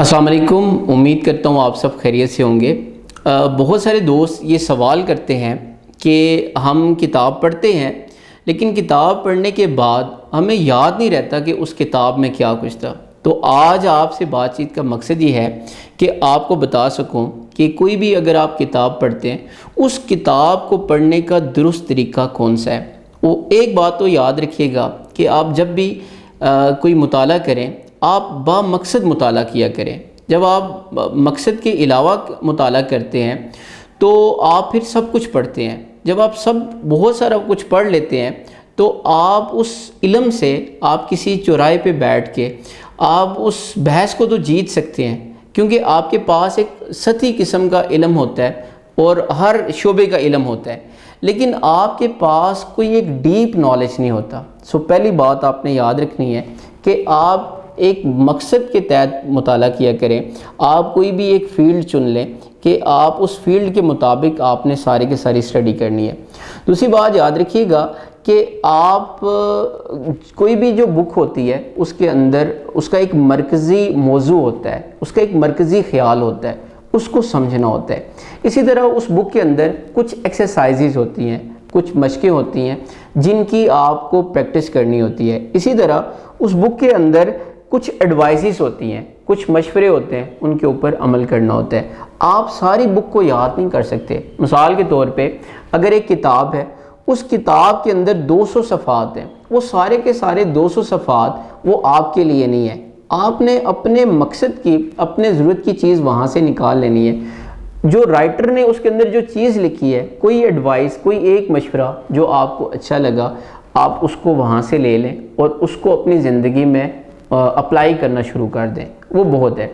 अस्सलाम वालेकुम। उम्मीद करता हूँ आप सब खैरियत से होंगे। बहुत सारे दोस्त ये सवाल करते हैं कि हम किताब पढ़ते हैं लेकिन किताब पढ़ने के बाद हमें याद नहीं रहता कि उस किताब में क्या कुछ था। तो आज आपसे बातचीत का मकसद ये है कि आपको बता सकूं कि कोई भी अगर आप किताब पढ़ते हैं उस किताब को पढ़ने का दुरुस्त तरीका कौन सा है। वो एक बात तो याद रखिएगा कि आप जब भी कोई मुताला करें आप बामकसद मुताला किया करें। जब आप मकसद के अलावा मुताला करते हैं तो आप फिर सब कुछ पढ़ते हैं। जब आप सब बहुत सारा कुछ पढ़ लेते हैं तो आप उस इल्म से आप किसी चौराहे पे बैठ के आप उस बहस को तो जीत सकते हैं, क्योंकि आपके पास एक सतही किस्म का इल्म होता है और हर शोबे का इल्म होता है, लेकिन आपके पास कोई एक डीप नॉलेज नहीं होता। सो पहली बात आपने याद रखनी है कि आप एक मकसद के तहत मुताला किया करें। आप कोई भी एक फ़ील्ड चुन लें कि आप उस फील्ड के मुताबिक आपने सारी की सारी स्टडी करनी है। दूसरी बात याद रखिएगा कि आप कोई भी जो बुक होती है उसके अंदर उसका एक मरकज़ी मौजू होता है, उसका एक मरकज़ी ख़्याल होता है, उसको समझना होता है। इसी तरह उस बुक के अंदर कुछ एक्सरसाइजेज होती हैं, कुछ मशक़ें होती हैं जिनकी आपको प्रैक्टिस करनी होती है। इसी तरह उस बुक के अंदर कुछ एडवाइसेस होती हैं, कुछ मशवरे होते हैं, उनके ऊपर अमल करना होता है। आप सारी बुक को याद नहीं कर सकते। मिसाल के तौर पे अगर एक किताब है, उस किताब के अंदर 200 सफ़ात हैं, वो सारे के सारे 200 सफ़ात वो आपके लिए नहीं है। आपने अपने मकसद की, अपने ज़रूरत की चीज़ वहाँ से निकाल लेनी है। जो राइटर ने उसके अंदर जो चीज़ लिखी है, कोई एडवाइस, कोई एक मशवरा जो आपको अच्छा लगा, आप उसको वहाँ से ले लें और उसको अपनी ज़िंदगी में अप्लाई करना शुरू कर दें। वो बहुत है।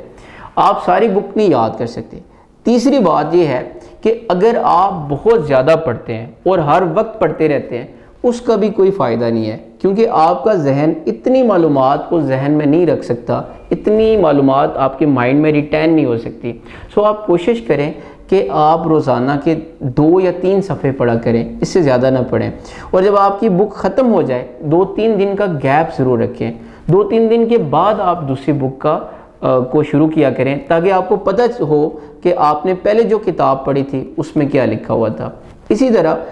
आप सारी बुक नहीं याद कर सकते। तीसरी बात ये है कि अगर आप बहुत ज़्यादा पढ़ते हैं और हर वक्त पढ़ते रहते हैं, उसका भी कोई फ़ायदा नहीं है, क्योंकि आपका जहन इतनी मालूमात को जहन में नहीं रख सकता, इतनी मालूमात आपके माइंड में रिटेन नहीं हो सकती। सो आप कोशिश करें कि आप रोज़ाना के 2 या 3 सफ़े पढ़ा करें, इससे ज़्यादा ना पढ़ें। और जब आपकी बुक ख़त्म हो जाए 2-3 दिन का गैप ज़रूर रखें। 2-3 दिन के बाद आप दूसरी बुक को शुरू किया करें, ताकि आपको पता हो कि आपने पहले जो किताब पढ़ी थी उसमें क्या लिखा हुआ था। इसी तरह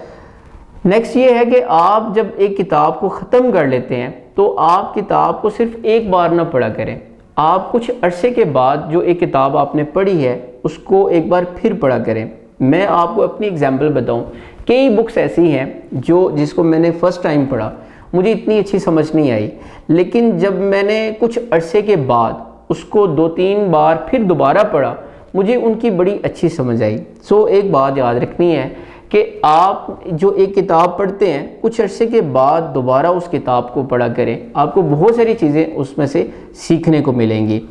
नेक्स्ट ये है कि आप जब एक किताब को ख़त्म कर लेते हैं तो आप किताब को सिर्फ एक बार ना पढ़ा करें। आप कुछ अरसे के बाद जो एक किताब आपने पढ़ी है उसको एक बार फिर पढ़ा करें। मैं आपको अपनी एग्जांपल बताऊं, कई बुक्स ऐसी हैं जिसको मैंने फ़र्स्ट टाइम पढ़ा, मुझे इतनी अच्छी समझ नहीं आई, लेकिन जब मैंने कुछ अरसे के बाद उसको 2-3 बार फिर दोबारा पढ़ा, मुझे उनकी बड़ी अच्छी समझ आई। सो एक बात याद रखनी है कि आप जो एक किताब पढ़ते हैं कुछ अरसे के बाद दोबारा उस किताब को पढ़ा करें, आपको बहुत सारी चीज़ें उसमें से सीखने को मिलेंगी।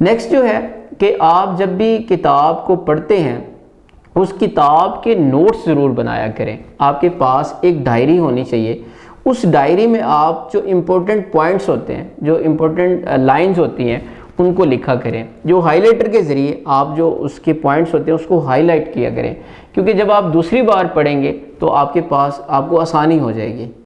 नेक्स्ट जो है कि आप जब भी किताब को पढ़ते हैं उस किताब के नोट्स ज़रूर बनाया करें। आपके पास एक डायरी होनी चाहिए। उस डायरी में आप जो इम्पोर्टेंट पॉइंट्स होते हैं, जो इम्पोर्टेंट लाइंस होती हैं, उनको लिखा करें। जो हाइलाइटर के ज़रिए आप जो उसके पॉइंट्स होते हैं उसको हाईलाइट किया करें, क्योंकि जब आप दूसरी बार पढ़ेंगे तो आपको आसानी हो जाएगी।